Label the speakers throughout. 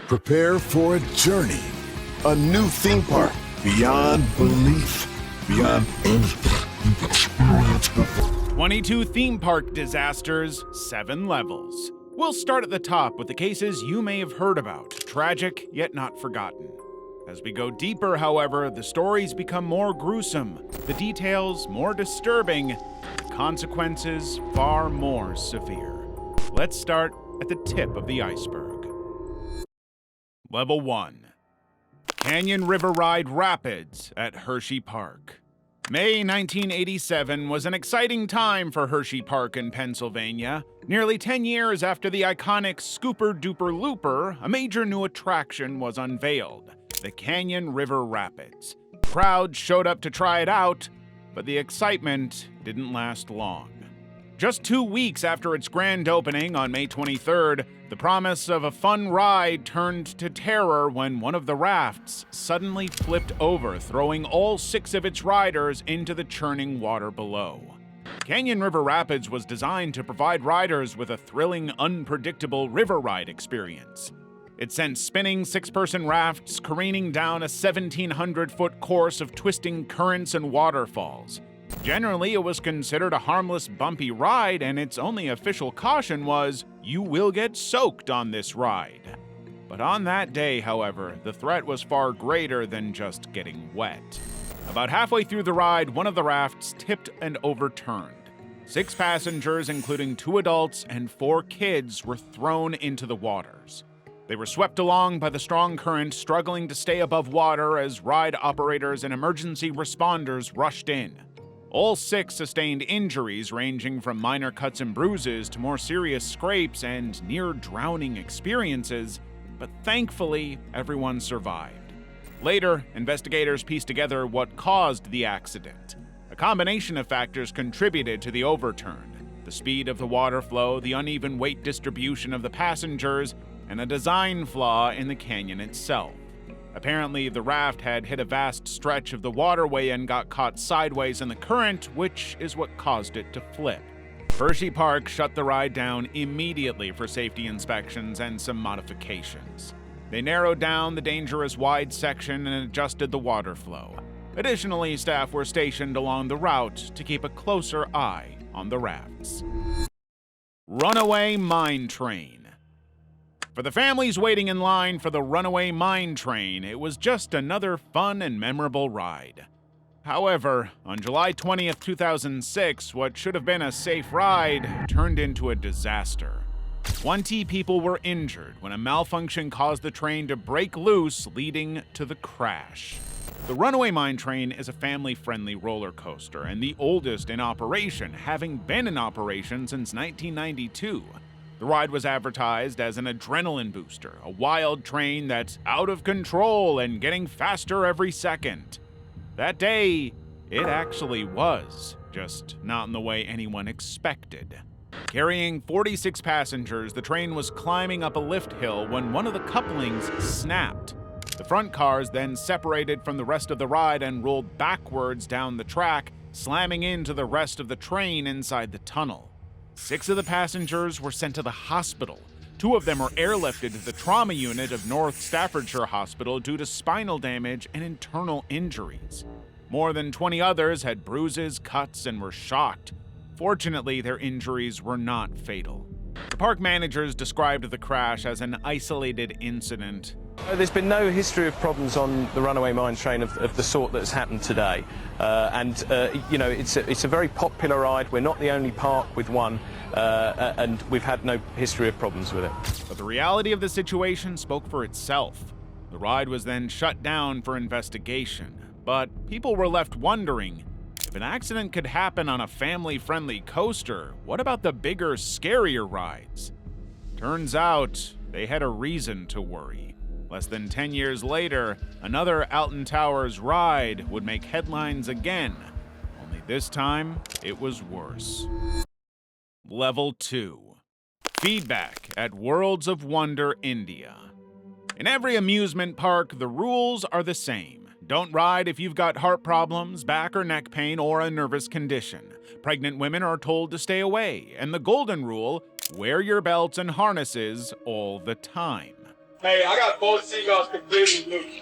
Speaker 1: Prepare for a journey. A new theme park beyond belief, beyond anything you've experienced before.
Speaker 2: 22 theme park disasters, 7 levels. We'll start at the top with the cases you may have heard about, tragic yet not forgotten. As we go deeper, however, the stories become more gruesome, the details more disturbing, the consequences far more severe. Let's start at the tip of the iceberg. Level 1. Canyon River Ride Rapids at Hershey Park. May 1987 was an exciting time for Hershey Park in Pennsylvania. Nearly 10 years after the iconic Scooper Dooper Looper, a major new attraction was unveiled, the Canyon River Rapids. Crowds showed up to try it out, but the excitement didn't last long. Just 2 weeks after its grand opening on May 23rd, the promise of a fun ride turned to terror when one of the rafts suddenly flipped over, throwing all 6 of its riders into the churning water below. Canyon River Rapids was designed to provide riders with a thrilling, unpredictable river ride experience. It sent spinning 6-person rafts careening down a 1,700-foot course of twisting currents and waterfalls. Generally, it was considered a harmless, bumpy ride, and its only official caution was, you will get soaked on this ride. But on that day, however, the threat was far greater than just getting wet. About halfway through the ride, one of the rafts tipped and overturned. 6 passengers, including 2 adults and 4 kids, were thrown into the waters. They were swept along by the strong current, struggling to stay above water as ride operators and emergency responders rushed in. All 6 sustained injuries ranging from minor cuts and bruises to more serious scrapes and near-drowning experiences, but thankfully, everyone survived. Later, investigators pieced together what caused the accident. A combination of factors contributed to the overturn: the speed of the water flow, the uneven weight distribution of the passengers, and a design flaw in the canyon itself. Apparently, the raft had hit a vast stretch of the waterway and got caught sideways in the current, which is what caused it to flip. Hershey Park shut the ride down immediately for safety inspections and some modifications. They narrowed down the dangerous wide section and adjusted the water flow. Additionally, staff were stationed along the route to keep a closer eye on the rafts. Runaway Mine Train. For the families waiting in line for the Runaway Mine Train, it was just another fun and memorable ride. However, on July 20th, 2006, what should have been a safe ride turned into a disaster. 20 people were injured when a malfunction caused the train to break loose, leading to the crash. The Runaway Mine Train is a family-friendly roller coaster and the oldest in operation, having been in operation since 1992. The ride was advertised as an adrenaline booster, a wild train that's out of control and getting faster every second. That day, it actually was, just not in the way anyone expected. Carrying 46 passengers, the train was climbing up a lift hill when one of the couplings snapped. The front cars then separated from the rest of the ride and rolled backwards down the track, slamming into the rest of the train inside the tunnel. 6 of the passengers were sent to the hospital. 2 of them were airlifted to the trauma unit of North Staffordshire Hospital due to spinal damage and internal injuries. More than 20 others had bruises, cuts, and were shocked. Fortunately, their injuries were not fatal. The park managers described the crash as an isolated incident.
Speaker 3: There's been no history of problems on the Runaway Mine Train of the sort that's happened today. It's a very popular ride. We're not the only park with one, and we've had no history of problems with it.
Speaker 2: But the reality of the situation spoke for itself. The ride was then shut down for investigation, but people were left wondering, if an accident could happen on a family-friendly coaster, what about the bigger, scarier rides? Turns out, they had a reason to worry. Less than 10 years later, another Alton Towers ride would make headlines again, only this time it was worse. Level 2. Feedback at Worlds of Wonder, India. In every amusement park, the rules are the same. Don't ride if you've got heart problems, back or neck pain, or a nervous condition. Pregnant women are told to stay away, and the golden rule, wear your belts and harnesses all the time.
Speaker 4: Hey, I got both seagulls completely loose.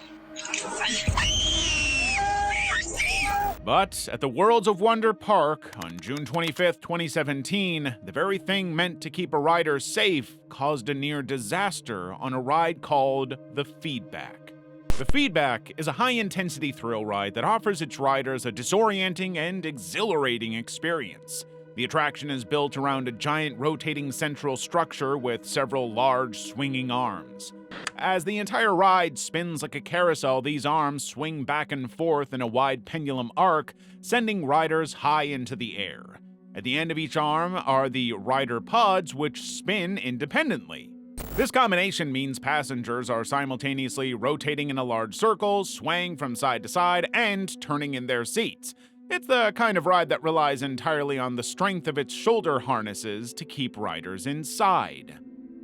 Speaker 2: But at the Worlds of Wonder Park on June 25th, 2017, the very thing meant to keep a rider safe caused a near disaster on a ride called the Feedback. The Feedback is a high-intensity thrill ride that offers its riders a disorienting and exhilarating experience. The attraction is built around a giant rotating central structure with several large swinging arms. As the entire ride spins like a carousel, these arms swing back and forth in a wide pendulum arc, sending riders high into the air. At the end of each arm are the rider pods, which spin independently. This combination means passengers are simultaneously rotating in a large circle, swaying from side to side, and turning in their seats. It's the kind of ride that relies entirely on the strength of its shoulder harnesses to keep riders inside.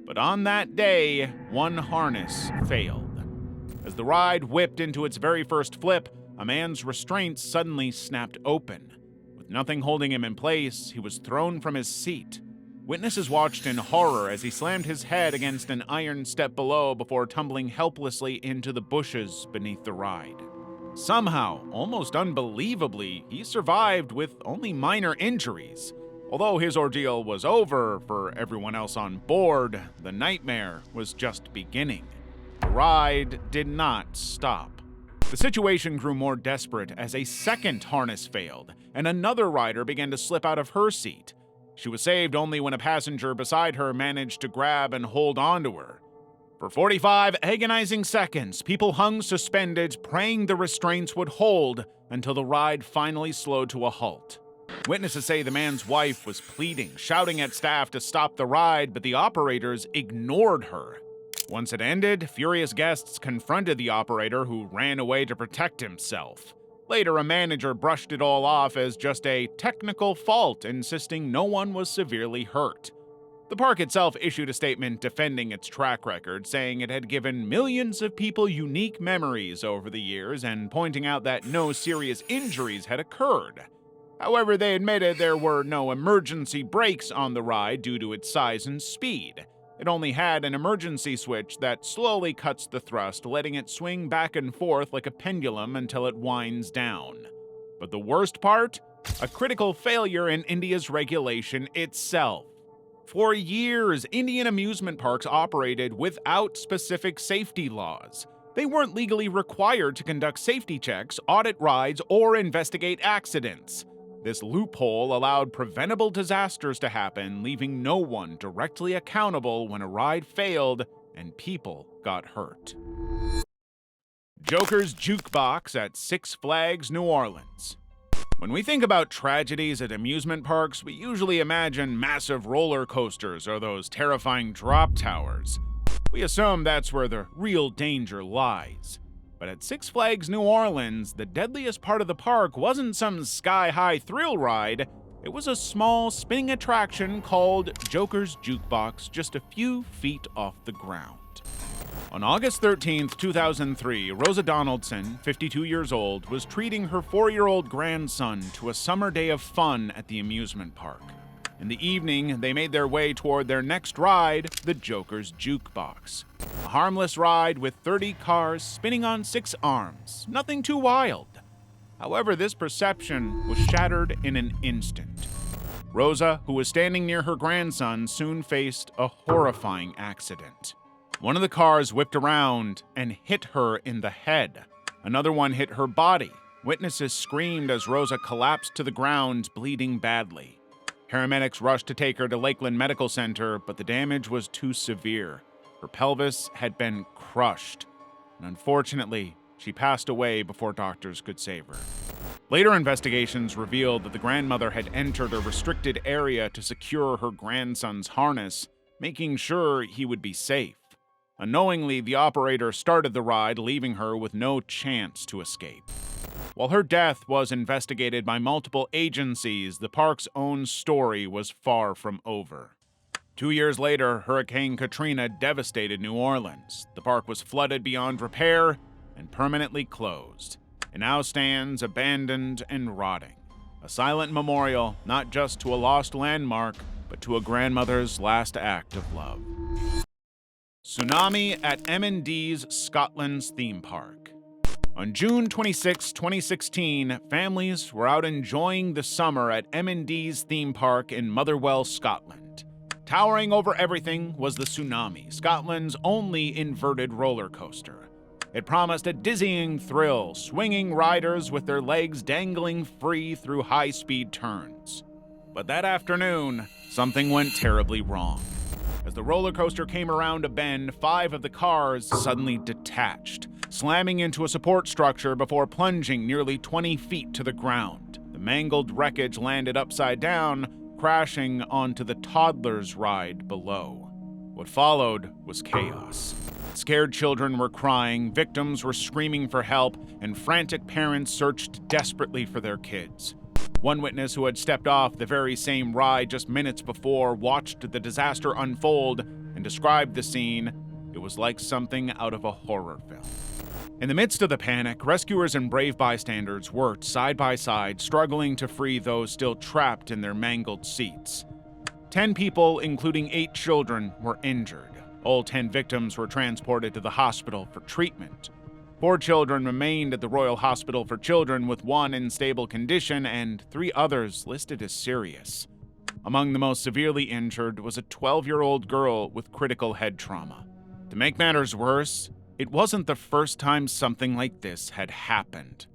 Speaker 2: But on that day, one harness failed. As the ride whipped into its very first flip, a man's restraints suddenly snapped open. With nothing holding him in place, he was thrown from his seat. Witnesses watched in horror as he slammed his head against an iron step below before tumbling helplessly into the bushes beneath the ride. Somehow, almost unbelievably, he survived with only minor injuries. Although his ordeal was over for everyone else on board, the nightmare was just beginning. The ride did not stop. The situation grew more desperate as a second harness failed, and another rider began to slip out of her seat. She was saved only when a passenger beside her managed to grab and hold onto her. For 45 agonizing seconds, people hung suspended, praying the restraints would hold until the ride finally slowed to a halt. Witnesses say the man's wife was pleading, shouting at staff to stop the ride, but the operators ignored her. Once it ended, furious guests confronted the operator, who ran away to protect himself. Later, a manager brushed it all off as just a technical fault, insisting no one was severely hurt. The park itself issued a statement defending its track record, saying it had given millions of people unique memories over the years and pointing out that no serious injuries had occurred. However, they admitted there were no emergency brakes on the ride due to its size and speed. It only had an emergency switch that slowly cuts the thrust, letting it swing back and forth like a pendulum until it winds down. But the worst part? A critical failure in India's regulation itself. For years, Indian amusement parks operated without specific safety laws. They weren't legally required to conduct safety checks, audit rides, or investigate accidents. This loophole allowed preventable disasters to happen, leaving no one directly accountable when a ride failed and people got hurt. Joker's Jukebox at Six Flags New Orleans. When we think about tragedies at amusement parks, we usually imagine massive roller coasters or those terrifying drop towers. We assume that's where the real danger lies. But at Six Flags New Orleans, the deadliest part of the park wasn't some sky-high thrill ride. It was a small, spinning attraction called Joker's Jukebox, just a few feet off the ground. On August 13, 2003, Rosa Donaldson, 52 years old, was treating her 4-year-old grandson to a summer day of fun at the amusement park. In the evening, they made their way toward their next ride, the Joker's Jukebox. A harmless ride with 30 cars spinning on 6 arms. Nothing too wild. However, this perception was shattered in an instant. Rosa, who was standing near her grandson, soon faced a horrifying accident. One of the cars whipped around and hit her in the head. Another one hit her body. Witnesses screamed as Rosa collapsed to the ground, bleeding badly. Paramedics rushed to take her to Lakeland Medical Center, but the damage was too severe. Her pelvis had been crushed, and unfortunately, she passed away before doctors could save her. Later investigations revealed that the grandmother had entered a restricted area to secure her grandson's harness, making sure he would be safe. Unknowingly, the operator started the ride, leaving her with no chance to escape. While her death was investigated by multiple agencies, the park's own story was far from over. 2 years later, Hurricane Katrina devastated New Orleans. The park was flooded beyond repair and permanently closed. It now stands abandoned and rotting, a silent memorial not just to a lost landmark, but to a grandmother's last act of love. Tsunami at M&D's Scotland's theme park. On June 26, 2016, families were out enjoying the summer at M&D's theme park in Motherwell, Scotland. Towering over everything was the Tsunami, Scotland's only inverted roller coaster. It promised a dizzying thrill, swinging riders with their legs dangling free through high-speed turns. But that afternoon, something went terribly wrong. As the roller coaster came around a bend, 5 of the cars suddenly detached, slamming into a support structure before plunging nearly 20 feet to the ground. The mangled wreckage landed upside down, crashing onto the toddler's ride below. What followed was chaos. Scared children were crying, victims were screaming for help, and frantic parents searched desperately for their kids. One witness who had stepped off the very same ride just minutes before watched the disaster unfold and described the scene. It was like something out of a horror film. In the midst of the panic, rescuers and brave bystanders worked side by side, struggling to free those still trapped in their mangled seats. 10 people, including 8 children, were injured. All 10 victims were transported to the hospital for treatment. 4 children remained at the Royal Hospital for Children, with 1 in stable condition and 3 others listed as serious. Among the most severely injured was a 12-year-old girl with critical head trauma. To make matters worse, it wasn't the first time something like this had happened.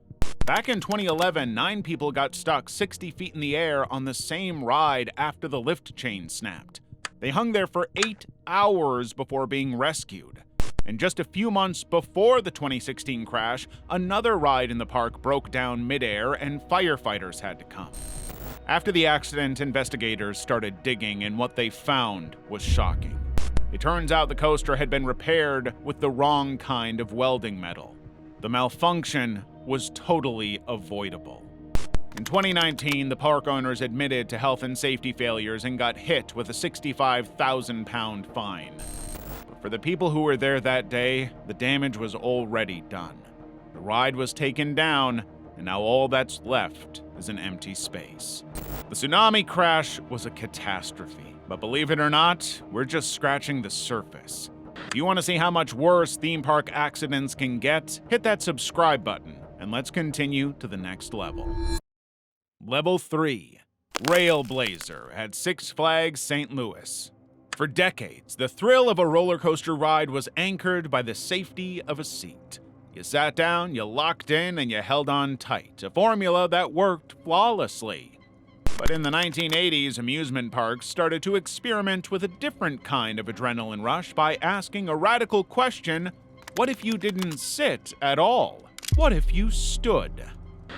Speaker 2: Back in 2011, 9 people got stuck 60 feet in the air on the same ride after the lift chain snapped. They hung there for 8 hours before being rescued. And just a few months before the 2016 crash, another ride in the park broke down midair and firefighters had to come. After the accident, investigators started digging, and what they found was shocking. It turns out the coaster had been repaired with the wrong kind of welding metal. The malfunction was totally avoidable. In 2019, the park owners admitted to health and safety failures and got hit with a £65,000 fine. But for the people who were there that day, the damage was already done. The ride was taken down, and now all that's left is an empty space. The tsunami crash was a catastrophe, but believe it or not, we're just scratching the surface. If you want to see how much worse theme park accidents can get, hit that subscribe button, and let's continue to the next level. Level 3. Railblazer at Six Flags St. Louis. For decades, the thrill of a roller coaster ride was anchored by the safety of a seat. You sat down, you locked in, and you held on tight, a formula that worked flawlessly. But in the 1980s, amusement parks started to experiment with a different kind of adrenaline rush by asking a radical question: what if you didn't sit at all? What if you stood?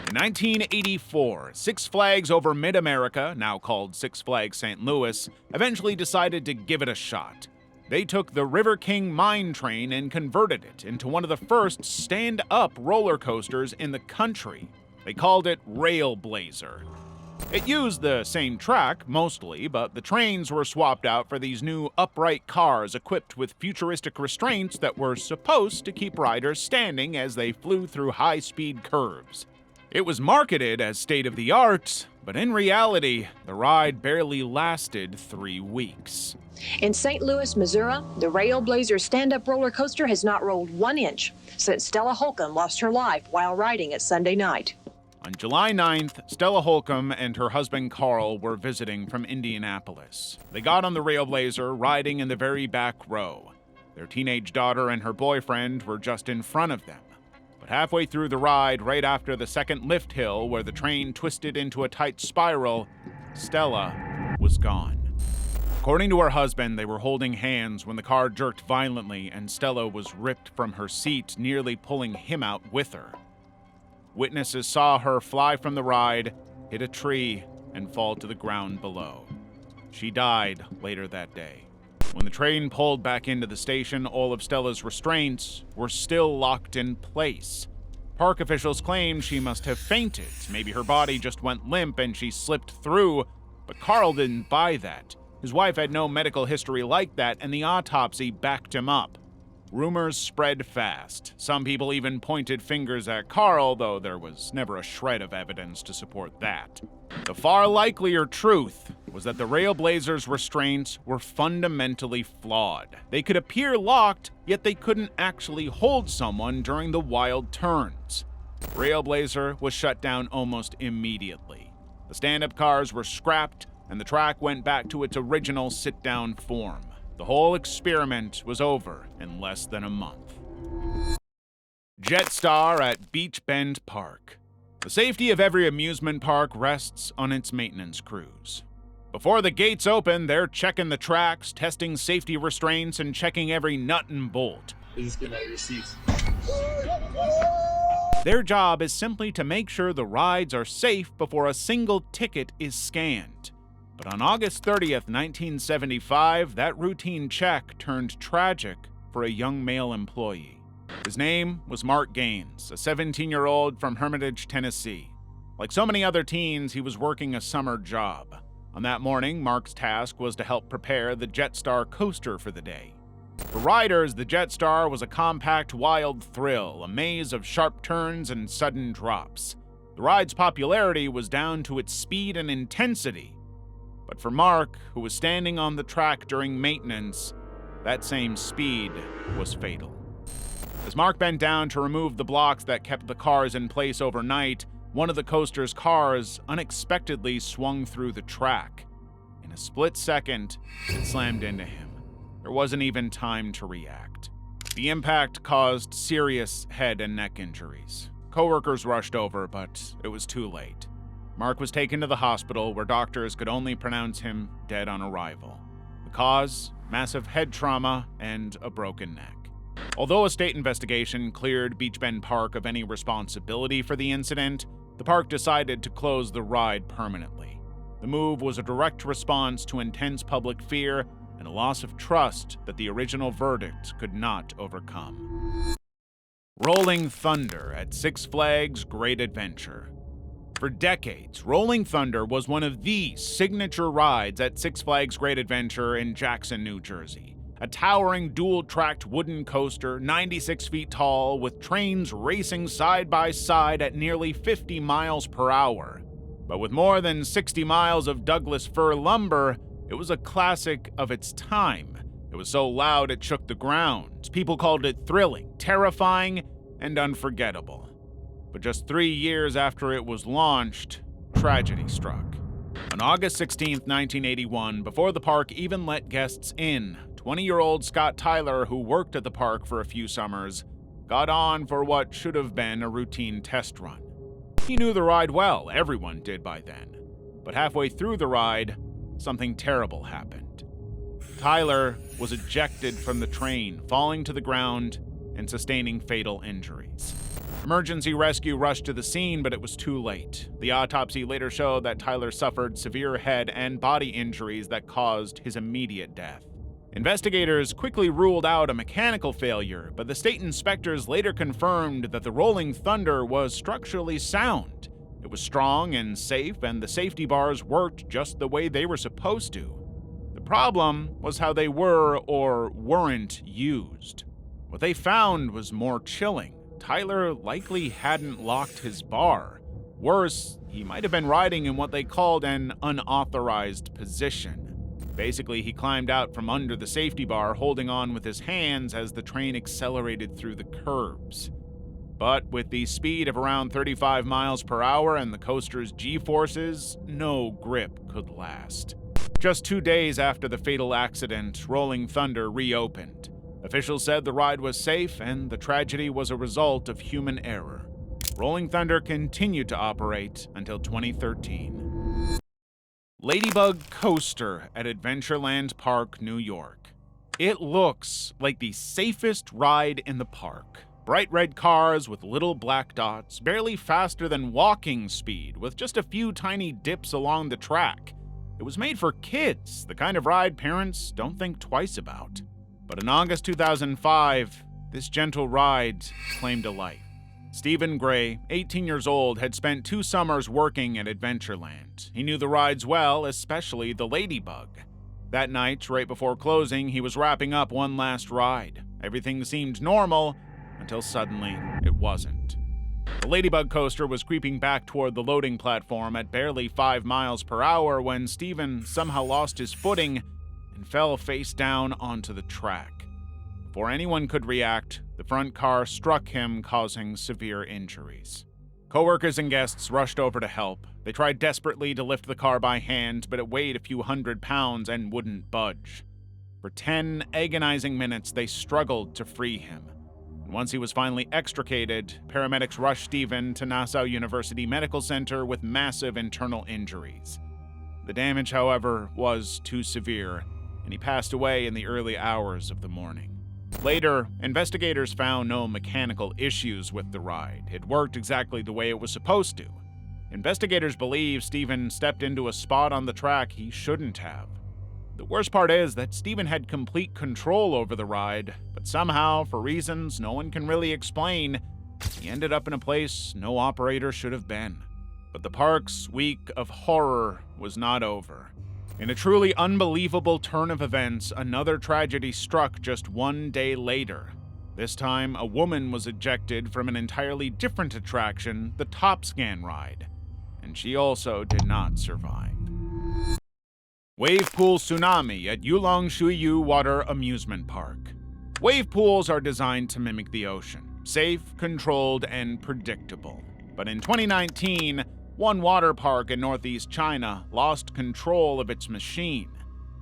Speaker 2: In 1984, Six Flags over Mid-America, now called Six Flags St. Louis, eventually decided to give it a shot. They took the River King mine train and converted it into one of the first stand-up roller coasters in the country. They called it Railblazer. It used the same track, mostly, but the trains were swapped out for these new upright cars equipped with futuristic restraints that were supposed to keep riders standing as they flew through high-speed curves. It was marketed as state-of-the-art, but in reality, the ride barely lasted 3 weeks.
Speaker 5: In St. Louis, Missouri, the Railblazer stand-up roller coaster has not rolled 1 inch since Stella Holcomb lost her life while riding it Sunday night.
Speaker 2: On July 9th, Stella Holcomb and her husband Carl were visiting from Indianapolis. They got on the Railblazer, riding in the very back row. Their teenage daughter and her boyfriend were just in front of them. But halfway through the ride, right after the second lift hill where the train twisted into a tight spiral, Stella was gone. According to her husband, they were holding hands when the car jerked violently and Stella was ripped from her seat, nearly pulling him out with her. Witnesses saw her fly from the ride, hit a tree, and fall to the ground below. She died later that day. When the train pulled back into the station, all of Stella's restraints were still locked in place. Park officials claimed she must have fainted. Maybe her body just went limp and she slipped through, but Carl didn't buy that. His wife had no medical history like that, and the autopsy backed him up. Rumors spread fast. Some people even pointed fingers at Carl, though there was never a shred of evidence to support that. The far likelier truth was that the Railblazers' restraints were fundamentally flawed. They could appear locked, yet they couldn't actually hold someone during the wild turns. Railblazer was shut down almost immediately. The stand-up cars were scrapped, and the track went back to its original sit-down form. The whole experiment was over in less than a month. Jetstar at Beach Bend Park. The safety of every amusement park rests on its maintenance crews. Before the gates open, they're checking the tracks, testing safety restraints, and checking every nut and bolt.
Speaker 4: Just getting out your seats.
Speaker 2: Their job is simply to make sure the rides are safe before a single ticket is scanned. But on August 30th, 1975, that routine check turned tragic for a young male employee. His name was Mark Gaines, a 17-year-old from Hermitage, Tennessee. Like so many other teens, he was working a summer job. On that morning, Mark's task was to help prepare the Jetstar coaster for the day. For riders, the Jetstar was a compact, wild thrill, a maze of sharp turns and sudden drops. The ride's popularity was down to its speed and intensity. But for Mark, who was standing on the track during maintenance, that same speed was fatal. As Mark bent down to remove the blocks that kept the cars in place overnight, one of the coaster's cars unexpectedly swung through the track. In a split second, it slammed into him. There wasn't even time to react. The impact caused serious head and neck injuries. Coworkers rushed over, but it was too late. Mark was taken to the hospital, where doctors could only pronounce him dead on arrival. The cause? Massive head trauma and a broken neck. Although a state investigation cleared Beach Bend Park of any responsibility for the incident, the park decided to close the ride permanently. The move was a direct response to intense public fear and a loss of trust that the original verdict could not overcome. Rolling Thunder at Six Flags Great Adventure. For decades, Rolling Thunder was one of the signature rides at Six Flags Great Adventure in Jackson, New Jersey. A towering dual-tracked wooden coaster, 96 feet tall, with trains racing side by side at nearly 50 miles per hour. But with more than 60 miles of Douglas fir lumber, it was a classic of its time. It was so loud it shook the ground. People called it thrilling, terrifying, and unforgettable. But just 3 years after it was launched, tragedy struck. On August 16, 1981, before the park even let guests in, 20-year-old Scott Tyler, who worked at the park for a few summers, got on for what should have been a routine test run. He knew the ride well, everyone did by then. But halfway through the ride, something terrible happened. Tyler was ejected from the train, falling to the ground and sustaining fatal injuries. Emergency rescue rushed to the scene, but it was too late. The autopsy later showed that Tyler suffered severe head and body injuries that caused his immediate death. Investigators quickly ruled out a mechanical failure, but the state inspectors later confirmed that the Rolling Thunder was structurally sound. It was strong and safe, and the safety bars worked just the way they were supposed to. The problem was how they were or weren't used. What they found was more chilling. Tyler likely hadn't locked his bar. Worse, he might have been riding in what they called an unauthorized position. Basically, he climbed out from under the safety bar, holding on with his hands as the train accelerated through the curbs. But with the speed of around 35 miles per hour and the coaster's G-forces, no grip could last. Just 2 days after the fatal accident, Rolling Thunder reopened. Officials said the ride was safe and the tragedy was a result of human error. Rolling Thunder continued to operate until 2013. Ladybug Coaster at Adventureland Park, New York. It looks like the safest ride in the park. Bright red cars with little black dots, barely faster than walking speed, with just a few tiny dips along the track. It was made for kids, the kind of ride parents don't think twice about. But in August 2005, this gentle ride claimed a life. Stephen Gray, 18 years old, had spent 2 summers working at Adventureland. He knew the rides well, especially the Ladybug. That night, right before closing, he was wrapping up one last ride. Everything seemed normal until suddenly it wasn't. The Ladybug coaster was creeping back toward the loading platform at barely 5 miles per hour when Steven somehow lost his footing and fell face down onto the track. Before anyone could react, the front car struck him, causing severe injuries. Coworkers and guests rushed over to help. They tried desperately to lift the car by hand, but it weighed a few hundred pounds and wouldn't budge. For 10 agonizing minutes, they struggled to free him. And once he was finally extricated, paramedics rushed Steven to Nassau University Medical Center with massive internal injuries. The damage, however, was too severe, and he passed away in the early hours of the morning. Later, investigators found no mechanical issues with the ride. It worked exactly the way it was supposed to. Investigators believe Steven stepped into a spot on the track he shouldn't have. The worst part is that Steven had complete control over the ride, but somehow, for reasons no one can really explain, he ended up in a place no operator should have been. But the park's week of horror was not over. In a truly unbelievable turn of events, another tragedy struck just 1 day later. This time, a woman was ejected from an entirely different attraction, the Top Scan ride, and she also did not survive. Wave pool tsunami at Yulong Shuiyu Water Amusement Park. Wave pools are designed to mimic the ocean, safe, controlled, and predictable. But in 2019, one water park in northeast China lost control of its machine.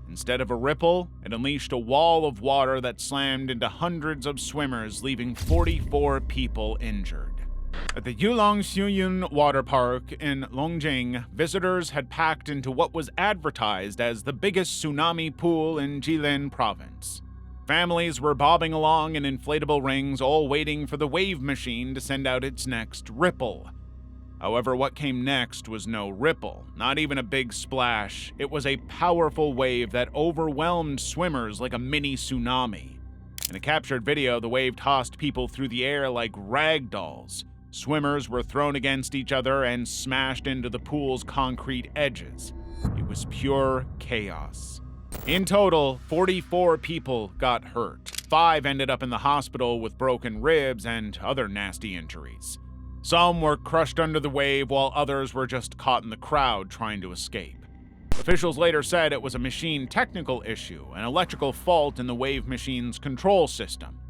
Speaker 2: Instead of a ripple, it unleashed a wall of water that slammed into hundreds of swimmers, leaving 44 people injured. At the Yulong Shuiyun Water Park in Longjing, visitors had packed into what was advertised as the biggest tsunami pool in Jilin province. Families were bobbing along in inflatable rings, all waiting for the wave machine to send out its next ripple. However, what came next was no ripple, not even a big splash. It was a powerful wave that overwhelmed swimmers like a mini tsunami. In a captured video, the wave tossed people through the air like rag dolls. Swimmers were thrown against each other and smashed into the pool's concrete edges. It was pure chaos. In total, 44 people got hurt. 5 ended up in the hospital with broken ribs and other nasty injuries. Some were crushed under the wave, while others were just caught in the crowd trying to escape. Officials later said it was a machine technical issue, an electrical fault in the wave machine's control system.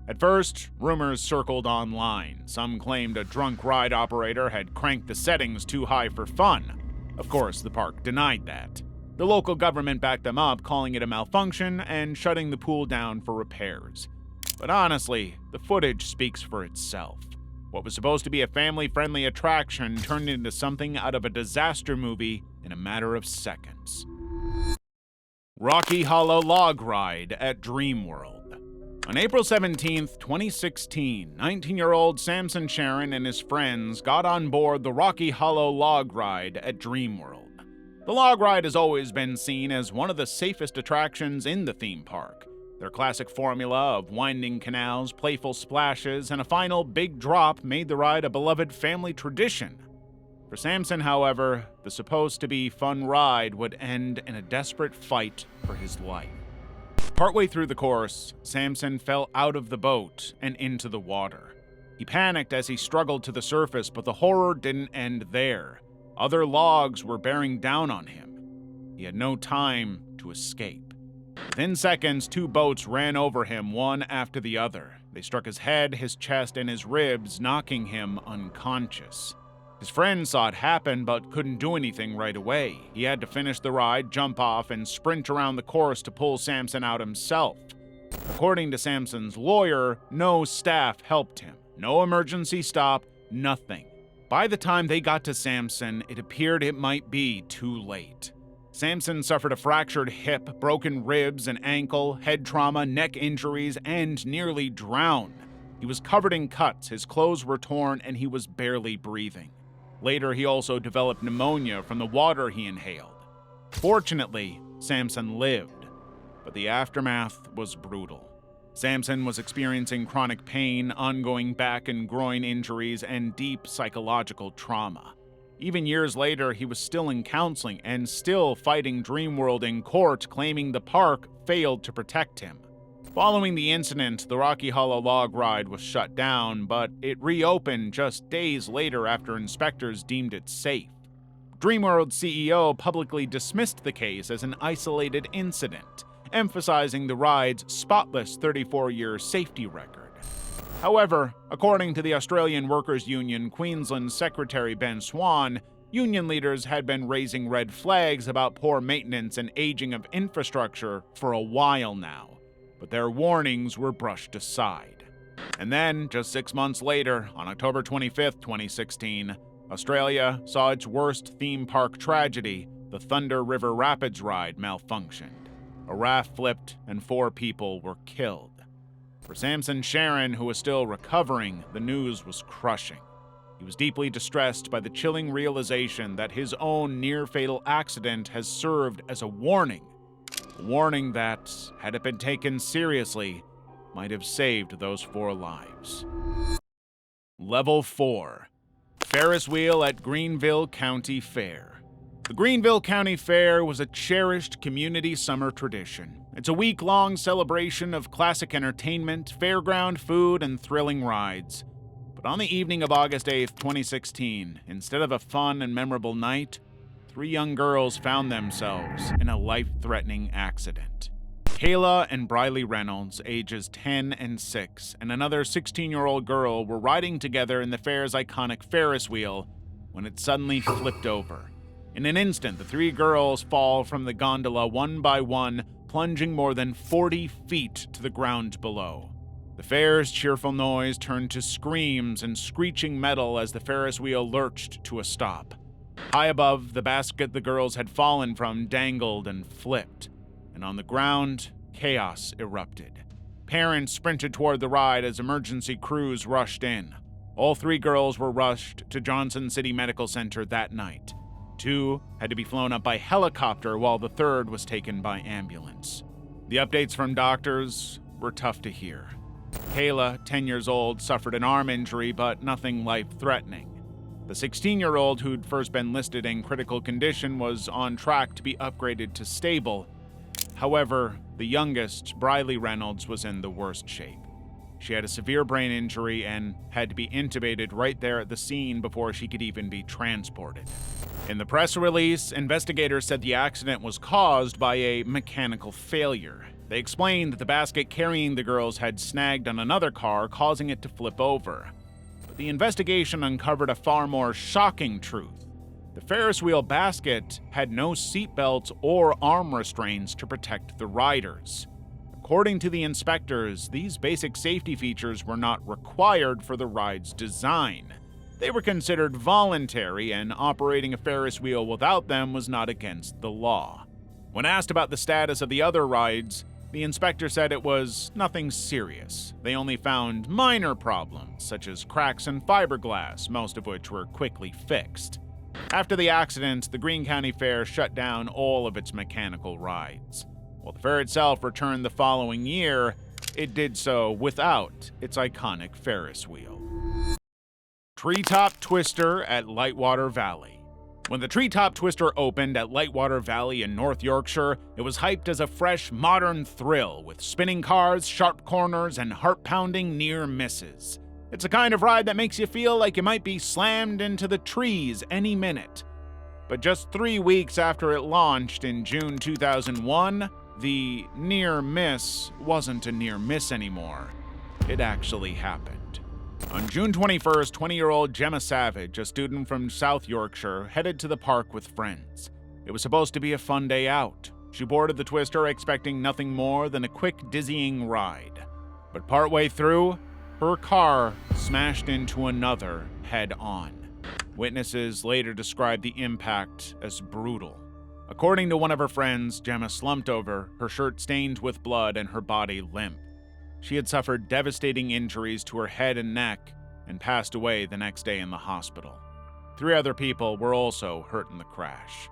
Speaker 2: At first, rumors circled online. Some claimed a drunk ride operator had cranked the settings too high for fun. Of course, the park denied that. The local government backed them up, calling it a malfunction and shutting the pool down for repairs. But honestly, the footage speaks for itself. What was supposed to be a family-friendly attraction turned into something out of a disaster movie in a matter of seconds. Rocky Hollow Log Ride at Dreamworld. On April 17, 2016, 19-year-old Samson Sharon and his friends got on board the Rocky Hollow Log Ride at Dreamworld. The log ride has always been seen as one of the safest attractions in the theme park. Their classic formula of winding canals, playful splashes, and a final big drop made the ride a beloved family tradition. For Samson, however, the supposed-to-be fun ride would end in a desperate fight for his life. Partway through the course, Samson fell out of the boat and into the water. He panicked as he struggled to the surface, but the horror didn't end there. Other logs were bearing down on him. He had no time to escape. Within seconds, 2 boats ran over him, one after the other. They struck his head, his chest, and his ribs, knocking him unconscious. His friends saw it happen, but couldn't do anything right away. He had to finish the ride, jump off, and sprint around the course to pull Samson out himself. According to Samson's lawyer, no staff helped him. No emergency stop, nothing. By the time they got to Samson, it appeared it might be too late. Samson suffered a fractured hip, broken ribs, an ankle, head trauma, neck injuries, and nearly drowned. He was covered in cuts, his clothes were torn, and he was barely breathing. Later, he also developed pneumonia from the water he inhaled. Fortunately, Samson lived, but the aftermath was brutal. Samson was experiencing chronic pain, ongoing back and groin injuries, and deep psychological trauma. Even years later, he was still in counseling and still fighting Dreamworld in court, claiming the park failed to protect him. Following the incident, the Rocky Hollow log ride was shut down, but it reopened just days later after inspectors deemed it safe. Dreamworld CEO publicly dismissed the case as an isolated incident, emphasizing the ride's spotless 34-year safety record. However, according to the Australian Workers' Union Queensland Secretary Ben Swan, union leaders had been raising red flags about poor maintenance and aging of infrastructure for a while now, but their warnings were brushed aside. And then, just 6 months later, on October 25, 2016, Australia saw its worst theme park tragedy, the Thunder River Rapids ride malfunctioned. A raft flipped and 4 people were killed. For Samson Sharon, who was still recovering, the news was crushing. He was deeply distressed by the chilling realization that his own near-fatal accident has served as a warning that, had it been taken seriously, might have saved those 4 lives. Level 4. Ferris wheel at Greenville County Fair. The Greenville County Fair was a cherished community summer tradition. It's a week-long celebration of classic entertainment, fairground food, and thrilling rides. But on the evening of August 8, 2016, instead of a fun and memorable night, 3 young girls found themselves in a life-threatening accident. Kayla and Briley Reynolds, ages 10 and 6, and another 16-year-old girl were riding together in the fair's iconic Ferris wheel when it suddenly flipped over. In an instant, the 3 girls fall from the gondola one by one, plunging more than 40 feet to the ground below. The fair's cheerful noise turned to screams and screeching metal as the Ferris wheel lurched to a stop. High above, the basket the girls had fallen from dangled and flipped, and on the ground, chaos erupted. Parents sprinted toward the ride as emergency crews rushed in. All 3 girls were rushed to Johnson City Medical Center that night. 2 had to be flown up by helicopter, while the 3rd was taken by ambulance. The updates from doctors were tough to hear. Kayla, 10 years old, suffered an arm injury, but nothing life-threatening. The 16-year-old who'd first been listed in critical condition was on track to be upgraded to stable. However, the youngest, Briley Reynolds, was in the worst shape. She had a severe brain injury and had to be intubated right there at the scene before she could even be transported. In the press release, investigators said the accident was caused by a mechanical failure. They explained that the basket carrying the girls had snagged on another car, causing it to flip over. But the investigation uncovered a far more shocking truth. The Ferris wheel basket had no seatbelts or arm restraints to protect the riders. According to the inspectors, these basic safety features were not required for the ride's design. They were considered voluntary, and operating a Ferris wheel without them was not against the law. When asked about the status of the other rides, the inspector said it was nothing serious. They only found minor problems, such as cracks in fiberglass, most of which were quickly fixed. After the accident, the Greene County Fair shut down all of its mechanical rides. While the fair itself returned the following year, it did so without its iconic Ferris wheel. Treetop Twister at Lightwater Valley. When the Treetop Twister opened at Lightwater Valley in North Yorkshire, it was hyped as a fresh, modern thrill with spinning cars, sharp corners, and heart-pounding near misses. It's a kind of ride that makes you feel like you might be slammed into the trees any minute. But just 3 weeks after it launched in June 2001, the near miss wasn't a near miss anymore. It actually happened. On June 21st, 20-year-old Gemma Savage, a student from South Yorkshire, headed to the park with friends. It was supposed to be a fun day out. She boarded the Twister expecting nothing more than a quick, dizzying ride. But partway through, her car smashed into another head-on. Witnesses later described the impact as brutal. According to one of her friends, Gemma slumped over, her shirt stained with blood and her body limp. She had suffered devastating injuries to her head and neck and passed away the next day in the hospital. 3 other people were also hurt in the crash.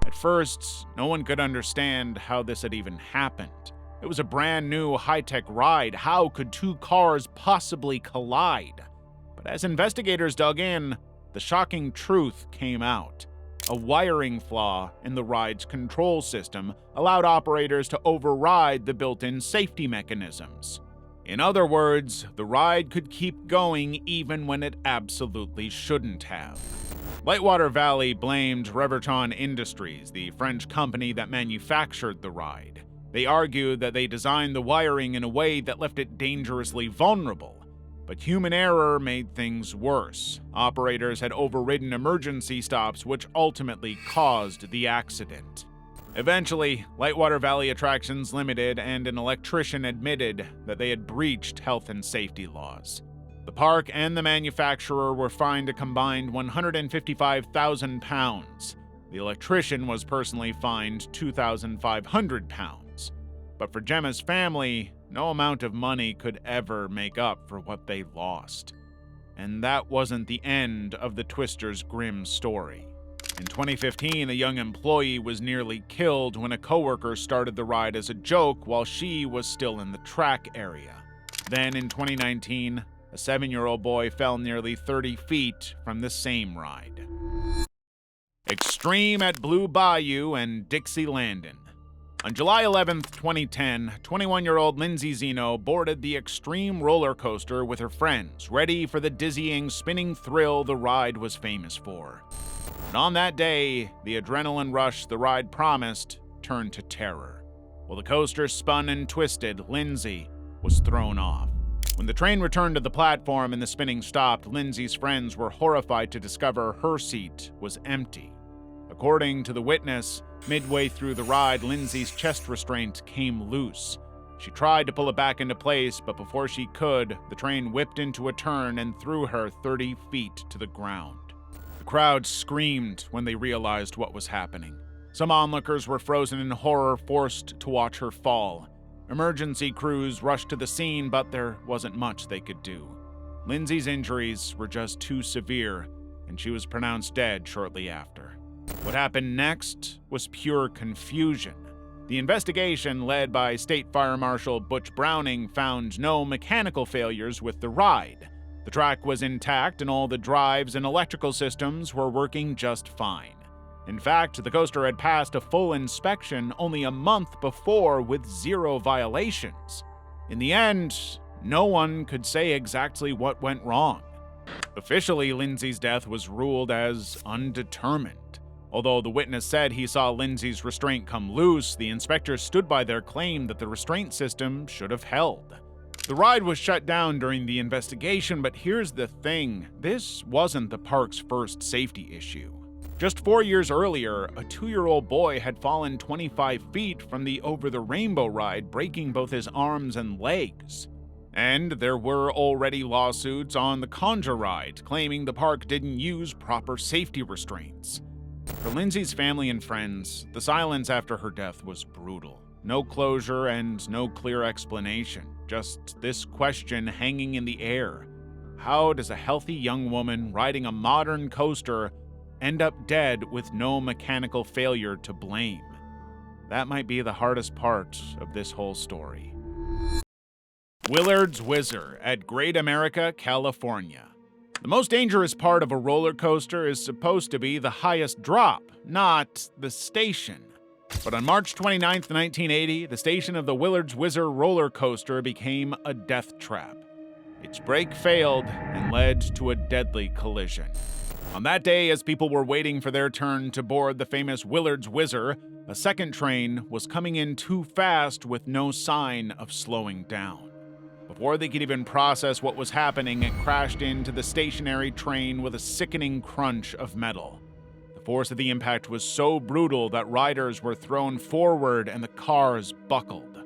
Speaker 2: At first, no one could understand how this had even happened. It was a brand new high-tech ride. How could 2 cars possibly collide? But as investigators dug in, the shocking truth came out. A wiring flaw in the ride's control system allowed operators to override the built-in safety mechanisms. In other words, the ride could keep going even when it absolutely shouldn't have. Lightwater Valley blamed Reverton Industries, the French company that manufactured the ride. They argued that they designed the wiring in a way that left it dangerously vulnerable. But human error made things worse. Operators had overridden emergency stops, which ultimately caused the accident. Eventually, Lightwater Valley Attractions Limited and an electrician admitted that they had breached health and safety laws. The park and the manufacturer were fined a combined £155,000. The electrician was personally fined £2,500. But for Gemma's family, no amount of money could ever make up for what they lost. And that wasn't the end of the Twisters' grim story. In 2015, a young employee was nearly killed when a coworker started the ride as a joke while she was still in the track area. Then in 2019, a 7-year-old boy fell nearly 30 feet from the same ride. Extreme at Blue Bayou and Dixie Landon. On July 11, 2010, 21-year-old Lindsay Zeno boarded the Extreme roller coaster with her friends, ready for the dizzying, spinning thrill the ride was famous for. And on that day, the adrenaline rush the ride promised turned to terror. While the coaster spun and twisted, Lindsay was thrown off. When the train returned to the platform and the spinning stopped, Lindsay's friends were horrified to discover her seat was empty. According to the witness, midway through the ride, Lindsay's chest restraint came loose. She tried to pull it back into place, but before she could, the train whipped into a turn and threw her 30 feet to the ground. The crowd screamed when they realized what was happening. Some onlookers were frozen in horror, forced to watch her fall. Emergency crews rushed to the scene, but there wasn't much they could do. Lindsay's injuries were just too severe, and she was pronounced dead shortly after. What happened next was pure confusion. The investigation, led by State Fire Marshal Butch Browning, found no mechanical failures with the ride. The track was intact and all the drives and electrical systems were working just fine. In fact, the coaster had passed a full inspection only a month before with 0 violations. In the end, no one could say exactly what went wrong. Officially, Lindsay's death was ruled as undetermined. Although the witness said he saw Lindsay's restraint come loose, the inspector stood by their claim that the restraint system should have held. The ride was shut down during the investigation, but here's the thing. This wasn't the park's first safety issue. Just 4 years earlier, a 2-year-old boy had fallen 25 feet from the Over the Rainbow ride, breaking both his arms and legs. And there were already lawsuits on the Conjure ride, claiming the park didn't use proper safety restraints. For Lindsay's family and friends, the silence after her death was brutal. No closure and no clear explanation, just this question hanging in the air. How does a healthy young woman riding a modern coaster end up dead with no mechanical failure to blame? That might be the hardest part of this whole story. Willard's Whizzer at Great America, California. The most dangerous part of a roller coaster is supposed to be the highest drop, not the station. But on March 29, 1980, the station of the Willard's Whizzer roller coaster became a death trap. Its brake failed and led to a deadly collision. On that day, as people were waiting for their turn to board the famous Willard's Whizzer, a second train was coming in too fast with no sign of slowing down. Before they could even process what was happening, it crashed into the stationary train with a sickening crunch of metal. The force of the impact was so brutal that riders were thrown forward and the cars buckled.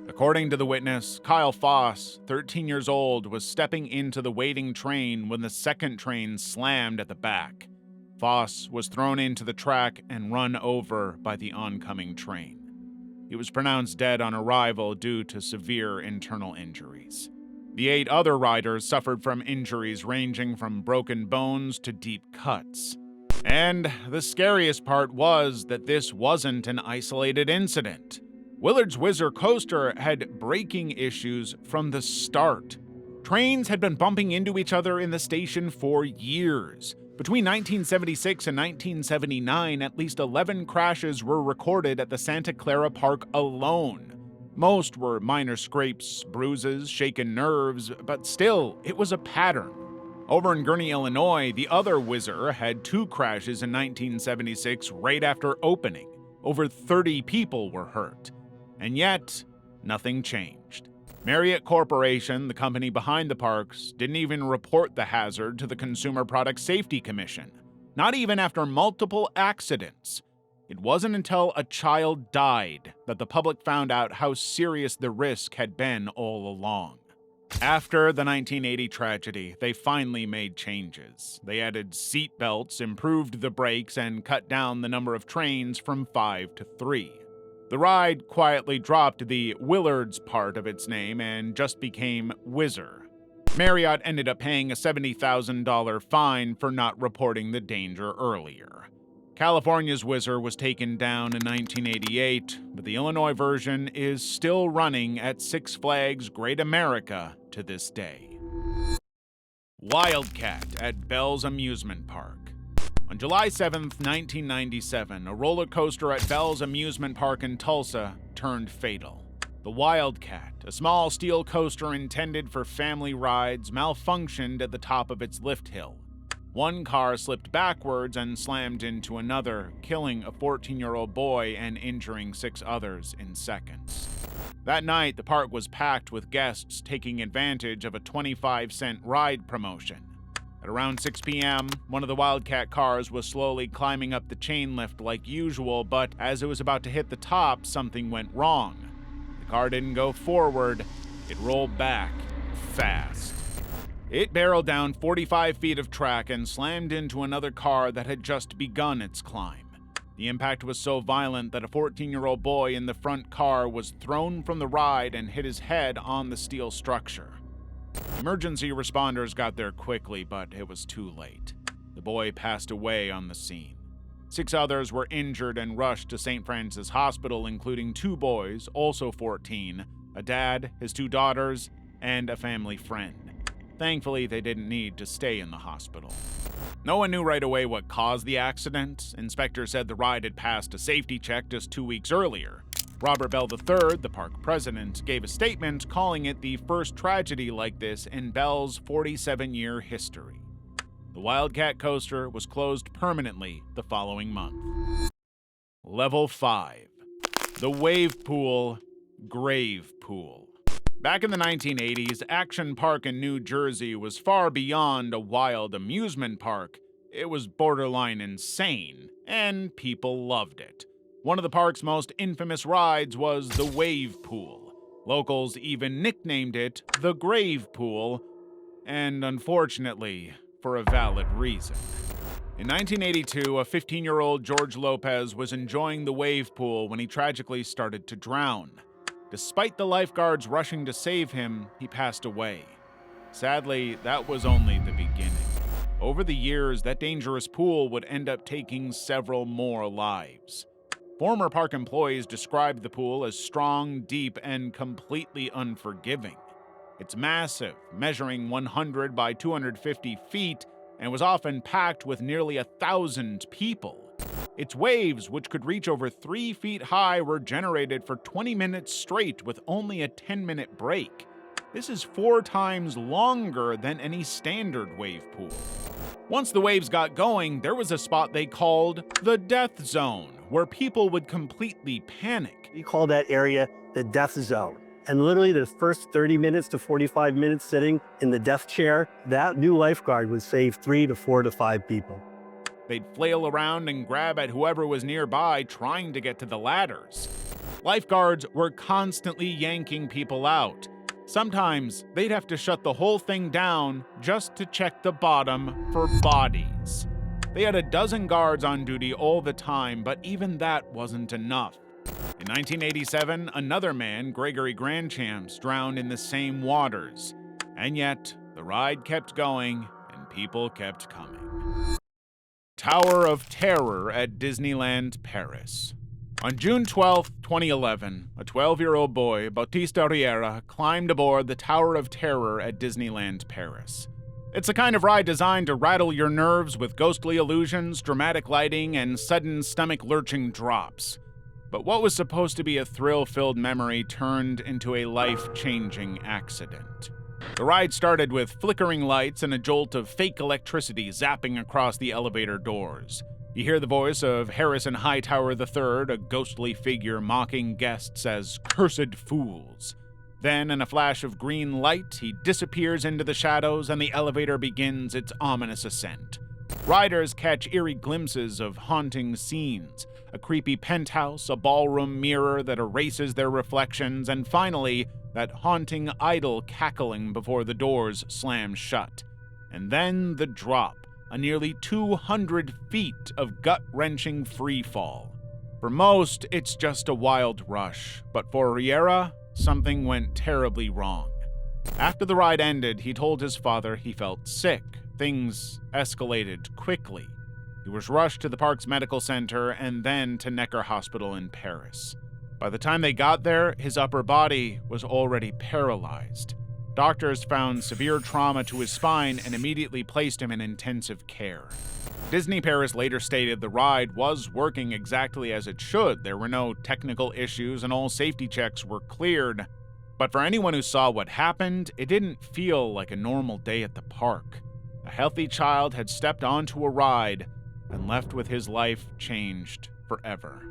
Speaker 2: According to the witness, Kyle Foss, 13 years old, was stepping into the waiting train when the second train slammed at the back. Foss was thrown into the track and run over by the oncoming train. He was pronounced dead on arrival due to severe internal injuries. The 8 other riders suffered from injuries ranging from broken bones to deep cuts. And the scariest part was that this wasn't an isolated incident. Willard's Whizzer coaster had braking issues from the start. Trains had been bumping into each other in the station for years. Between 1976 and 1979, at least 11 crashes were recorded at the Santa Clara Park alone. Most were minor scrapes, bruises, shaken nerves, but still, it was a pattern. Over in Gurnee, Illinois, the other Whizzer had 2 crashes in 1976 right after opening. Over 30 people were hurt. And yet, nothing changed. Marriott Corporation, the company behind the parks, didn't even report the hazard to the Consumer Product Safety Commission. Not even after multiple accidents. It wasn't until a child died that the public found out how serious the risk had been all along. After the 1980 tragedy, they finally made changes. They added seat belts, improved the brakes, and cut down the number of trains from 5 to 3. The ride quietly dropped the Willards part of its name and just became Whizzer. Marriott ended up paying a $70,000 fine for not reporting the danger earlier. California's Whizzer was taken down in 1988, but the Illinois version is still running at Six Flags Great America to this day. Wildcat at Bell's Amusement Park. On July 7, 1997, a roller coaster at Bell's Amusement Park in Tulsa turned fatal. The Wildcat, a small steel coaster intended for family rides, malfunctioned at the top of its lift hill. One car slipped backwards and slammed into another, killing a 14-year-old boy and injuring 6 others in seconds. That night, the park was packed with guests taking advantage of a 25-cent ride promotion. At around 6 p.m., one of the Wildcat cars was slowly climbing up the chain lift like usual, but as it was about to hit the top, something went wrong. The car didn't go forward, it rolled back, fast. It barreled down 45 feet of track and slammed into another car that had just begun its climb. The impact was so violent that a 14-year-old boy in the front car was thrown from the ride and hit his head on the steel structure. Emergency responders got there quickly, but it was too late. The boy passed away on the scene. 6 others were injured and rushed to St. Francis Hospital, including 2 boys, also 14, a dad, his 2 daughters, and a family friend. Thankfully, they didn't need to stay in the hospital. No one knew right away what caused the accident. Inspectors said the ride had passed a safety check just 2 weeks earlier. Robert Bell III, the park president, gave a statement calling it the first tragedy like this in Bell's 47-year history. The Wildcat coaster was closed permanently the following month. Level 5. The Wave Pool, Grave Pool. Back in the 1980s, Action Park in New Jersey was far beyond a wild amusement park. It was borderline insane, and people loved it. One of the park's most infamous rides was the Wave Pool. Locals even nicknamed it the Grave Pool, and unfortunately, for a valid reason. In 1982, a 15-year-old George Lopez was enjoying the Wave Pool when he tragically started to drown. Despite the lifeguards rushing to save him, he passed away. Sadly, that was only the beginning. Over the years, that dangerous pool would end up taking several more lives. Former park employees described the pool as strong, deep, and completely unforgiving. It's massive, measuring 100 by 250 feet, and was often packed with nearly 1,000 people. Its waves, which could reach over 3 feet high, were generated for 20 minutes straight with only a 10-minute break. This is 4 times longer than any standard wave pool. Once the waves got going, there was a spot they called the Death Zone, where people would completely panic.
Speaker 6: We call that area the death zone. And literally the first 30 minutes to 45 minutes sitting in the death chair, that new lifeguard would save 3 to 4 to 5 people.
Speaker 2: They'd flail around and grab at whoever was nearby, trying to get to the ladders. Lifeguards were constantly yanking people out. Sometimes they'd have to shut the whole thing down just to check the bottom for bodies. They had a dozen guards on duty all the time, but even that wasn't enough. In 1987, another man, Gregory Grandchamps, drowned in the same waters. And yet, the ride kept going and people kept coming. Tower of Terror at Disneyland Paris. On June 12, 2011, a 12-year-old boy, Bautista Riera, climbed aboard the Tower of Terror at Disneyland Paris. It's the kind of ride designed to rattle your nerves with ghostly illusions, dramatic lighting, and sudden stomach-lurching drops. But what was supposed to be a thrill-filled memory turned into a life-changing accident. The ride started with flickering lights and a jolt of fake electricity zapping across the elevator doors. You hear the voice of Harrison Hightower III, a ghostly figure mocking guests as cursed fools. Then, in a flash of green light, he disappears into the shadows and the elevator begins its ominous ascent. Riders catch eerie glimpses of haunting scenes, a creepy penthouse, a ballroom mirror that erases their reflections, and finally, that haunting idol cackling before the doors slam shut. And then the drop, a nearly 200 feet of gut-wrenching freefall. For most, it's just a wild rush, but for Riera, something went terribly wrong. After the ride ended, he told his father he felt sick. Things escalated quickly. He was rushed to the park's medical center and then to Necker Hospital in Paris. By the time they got there, his upper body was already paralyzed. Doctors found severe trauma to his spine and immediately placed him in intensive care. Disney Paris later stated the ride was working exactly as it should. There were no technical issues and all safety checks were cleared. But for anyone who saw what happened, it didn't feel like a normal day at the park. A healthy child had stepped onto a ride and left with his life changed forever.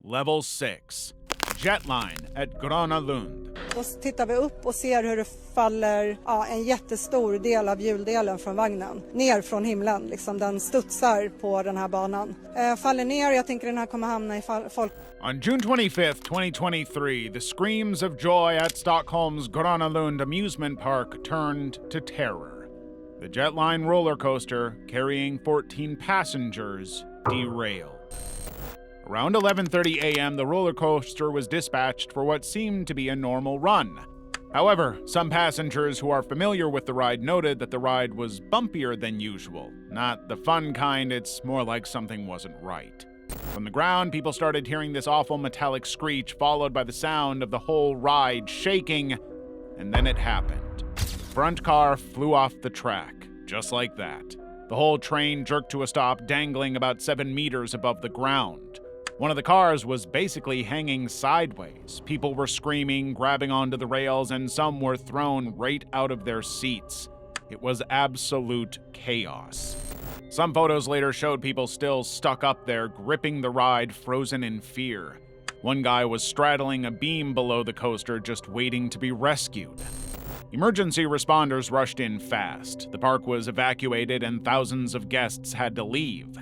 Speaker 2: Level 6. Jetline at Gröna Lund.
Speaker 7: Då tittar vi upp och ser hur det faller en jättestor del av hjuldelen från vagnen. Ner från himlen, liksom den studsar på den här banan. Faller ner, jag tänker den här kommer hamna i folk.
Speaker 2: On June 25th, 2023, the screams of joy at Stockholm's Gröna Lund amusement park turned to terror. The Jetline roller coaster, carrying 14 passengers, derailed. Around 11:30 a.m., the roller coaster was dispatched for what seemed to be a normal run. However, some passengers who are familiar with the ride noted that the ride was bumpier than usual. Not the fun kind, it's more like something wasn't right. From the ground, people started hearing this awful metallic screech, followed by the sound of the whole ride shaking, and then it happened. The front car flew off the track, just like that. The whole train jerked to a stop, dangling about 7 meters above the ground. One of the cars was basically hanging sideways. People were screaming, grabbing onto the rails, and some were thrown right out of their seats. It was absolute chaos. Some photos later showed people still stuck up there, gripping the ride, frozen in fear. One guy was straddling a beam below the coaster, just waiting to be rescued. Emergency responders rushed in fast. The park was evacuated and thousands of guests had to leave.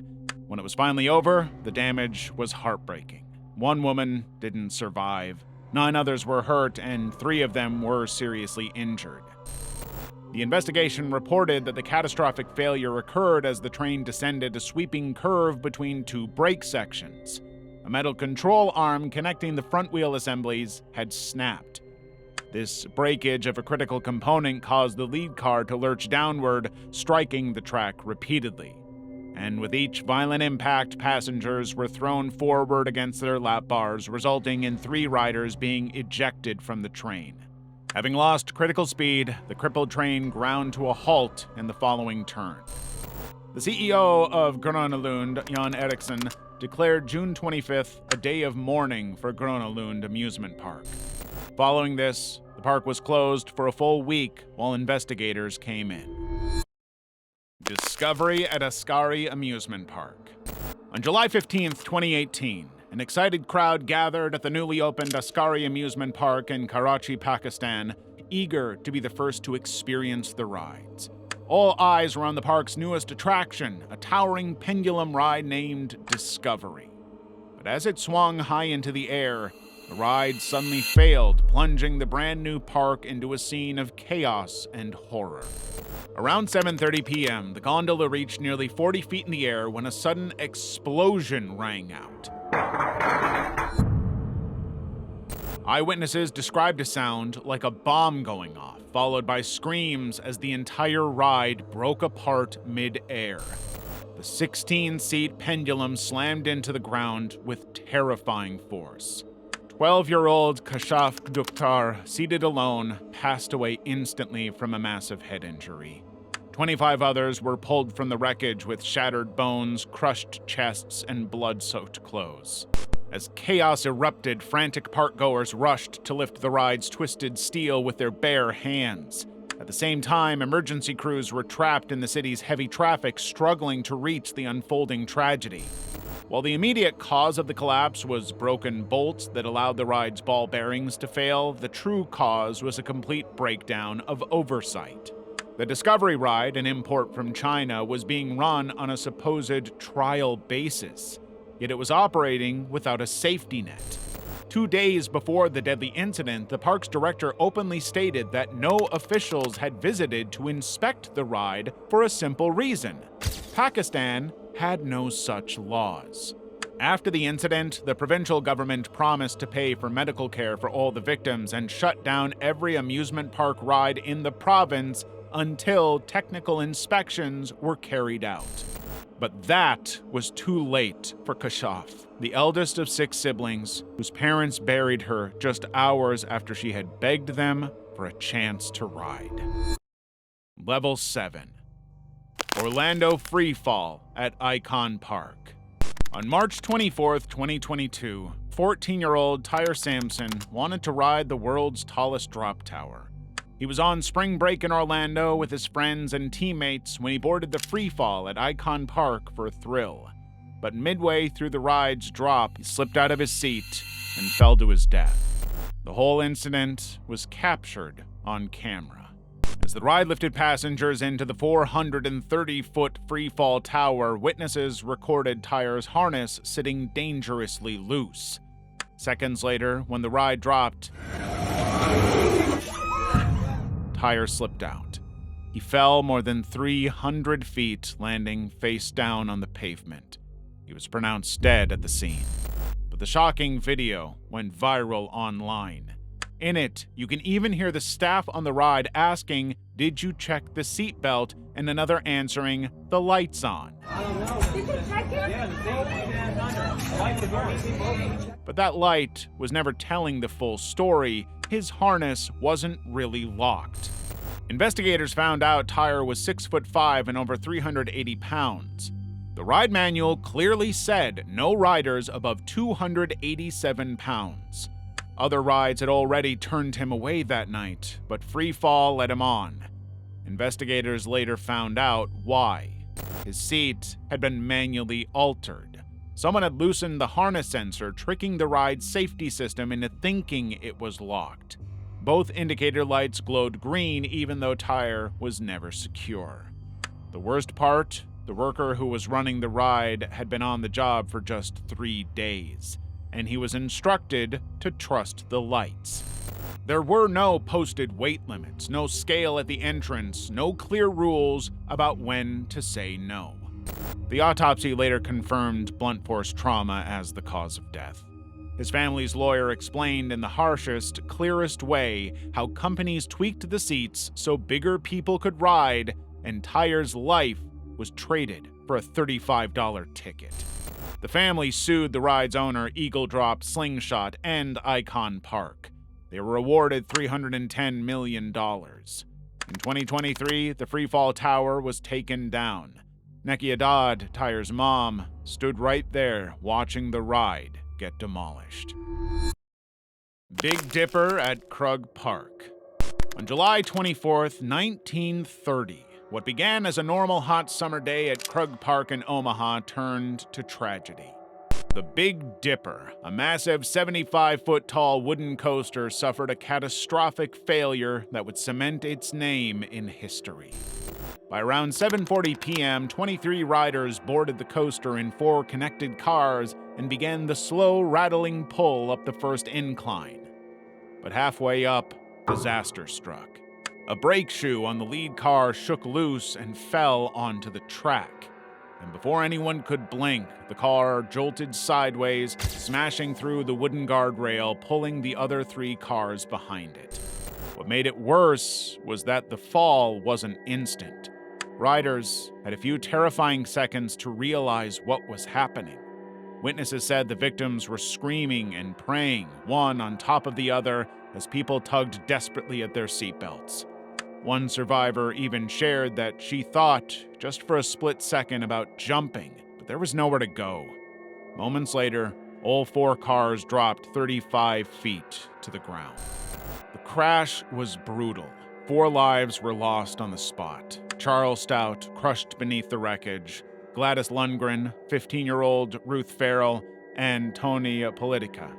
Speaker 2: When it was finally over, the damage was heartbreaking. One woman didn't survive, 9 others were hurt, and 3 of them were seriously injured. The investigation reported that the catastrophic failure occurred as the train descended a sweeping curve between 2 brake sections. A metal control arm connecting the front wheel assemblies had snapped. This breakage of a critical component caused the lead car to lurch downward, striking the track repeatedly. And with each violent impact, passengers were thrown forward against their lap bars, resulting in 3 riders being ejected from the train. Having lost critical speed, the crippled train ground to a halt in the following turn. The CEO of Gröna Lund, Jan Eriksson, declared June 25th a day of mourning for Gröna Lund amusement park. Following this, the park was closed for a full week while investigators came in. Discovery at Askari Amusement Park. On July 15th, 2018, an excited crowd gathered at the newly opened Askari Amusement Park in Karachi, Pakistan, eager to be the first to experience the rides. All eyes were on the park's newest attraction, a towering pendulum ride named Discovery. But as it swung high into the air, the ride suddenly failed, plunging the brand new park into a scene of chaos and horror. Around 7:30 p.m., the gondola reached nearly 40 feet in the air when a sudden explosion rang out. Eyewitnesses described a sound like a bomb going off, followed by screams as the entire ride broke apart mid-air. The 16-seat pendulum slammed into the ground with terrifying force. 12-year-old Kashaf Dukhtar, seated alone, passed away instantly from a massive head injury. 25 others were pulled from the wreckage with shattered bones, crushed chests, and blood-soaked clothes. As chaos erupted, frantic parkgoers rushed to lift the ride's twisted steel with their bare hands. At the same time, emergency crews were trapped in the city's heavy traffic, struggling to reach the unfolding tragedy. While the immediate cause of the collapse was broken bolts that allowed the ride's ball bearings to fail, the true cause was a complete breakdown of oversight. The Discovery ride, an import from China, was being run on a supposed trial basis, yet it was operating without a safety net. 2 days before the deadly incident, the park's director openly stated that no officials had visited to inspect the ride for a simple reason: Pakistan had no such laws. After the incident, the provincial government promised to pay for medical care for all the victims and shut down every amusement park ride in the province until technical inspections were carried out. But that was too late for Kashaf, the eldest of 6 siblings, whose parents buried her just hours after she had begged them for a chance to ride. Level 7. Orlando Freefall at Icon Park. On March 24th, 2022, 14-year-old Tyre Sampson wanted to ride the world's tallest drop tower. He was on spring break in Orlando with his friends and teammates when he boarded the Freefall at Icon Park for a thrill. But midway through the ride's drop, he slipped out of his seat and fell to his death. The whole incident was captured on camera. As the ride lifted passengers into the 430-foot freefall tower, witnesses recorded Tyre's harness sitting dangerously loose. Seconds later, when the ride dropped, Tyre slipped out. He fell more than 300 feet, landing face down on the pavement. He was pronounced dead at the scene. But the shocking video went viral online. In it, you can even hear the staff on the ride asking, "Did you check the seatbelt?" and another answering, "The light's on." But that light was never telling the full story. His harness wasn't really locked. Investigators found out Tyre was 6'5" and over 380 pounds. The ride manual clearly said no riders above 287 pounds. Other rides had already turned him away that night, but Freefall led him on. Investigators later found out why. His seat had been manually altered. Someone had loosened the harness sensor, tricking the ride's safety system into thinking it was locked. Both indicator lights glowed green even though Tyre was never secure. The worst part, the worker who was running the ride had been on the job for just 3 days, and he was instructed to trust the lights. There were no posted weight limits, no scale at the entrance, no clear rules about when to say no. The autopsy later confirmed blunt force trauma as the cause of death. His family's lawyer explained in the harshest, clearest way how companies tweaked the seats so bigger people could ride, and Tyre's life was traded for a $35 ticket. The family sued the ride's owner, Eagle Drop, Slingshot, and Icon Park. They were awarded $310 million. In 2023, the Freefall Tower was taken down. Neki Haddad, Tyre's mom, stood right there watching the ride get demolished. Big Dipper at Krug Park. On July 24th, 1930, what began as a normal hot summer day at Krug Park in Omaha turned to tragedy. The Big Dipper, a massive 75-foot tall wooden coaster, suffered a catastrophic failure that would cement its name in history. By around 7:40 p.m., 23 riders boarded the coaster in 4 connected cars and began the slow, rattling pull up the first incline. But halfway up, disaster struck. A brake shoe on the lead car shook loose and fell onto the track. And before anyone could blink, the car jolted sideways, smashing through the wooden guardrail, pulling the other 3 cars behind it. What made it worse was that the fall wasn't instant. Riders had a few terrifying seconds to realize what was happening. Witnesses said the victims were screaming and praying, one on top of the other, as people tugged desperately at their seatbelts. One survivor even shared that she thought, just for a split second, about jumping, but there was nowhere to go. Moments later, all 4 cars dropped 35 feet to the ground. The crash was brutal. 4 lives were lost on the spot. Charles Stout, crushed beneath the wreckage, Gladys Lundgren, 15-year-old Ruth Farrell, and Tony Politica.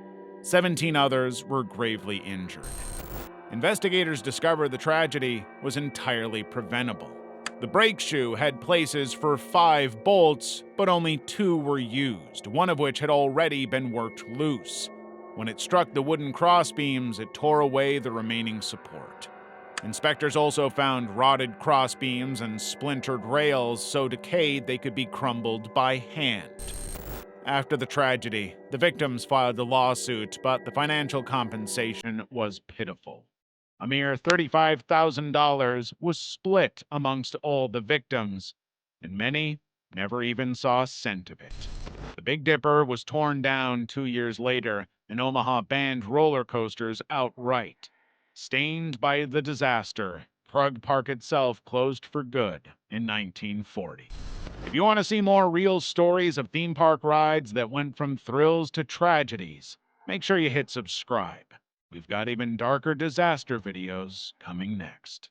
Speaker 2: 17 others were gravely injured. Investigators discovered the tragedy was entirely preventable. The brake shoe had places for 5 bolts, but only 2 were used, one of which had already been worked loose. When it struck the wooden crossbeams, it tore away the remaining support. Inspectors also found rotted crossbeams and splintered rails so decayed they could be crumbled by hand. After the tragedy, the victims filed a lawsuit, but the financial compensation was pitiful. A mere $35,000 was split amongst all the victims, and many never even saw a cent of it. The Big Dipper was torn down 2 years later, and Omaha banned roller coasters outright. Stained by the disaster, Krug Park itself closed for good in 1940. If you want to see more real stories of theme park rides that went from thrills to tragedies, make sure you hit subscribe. We've got even darker disaster videos coming next.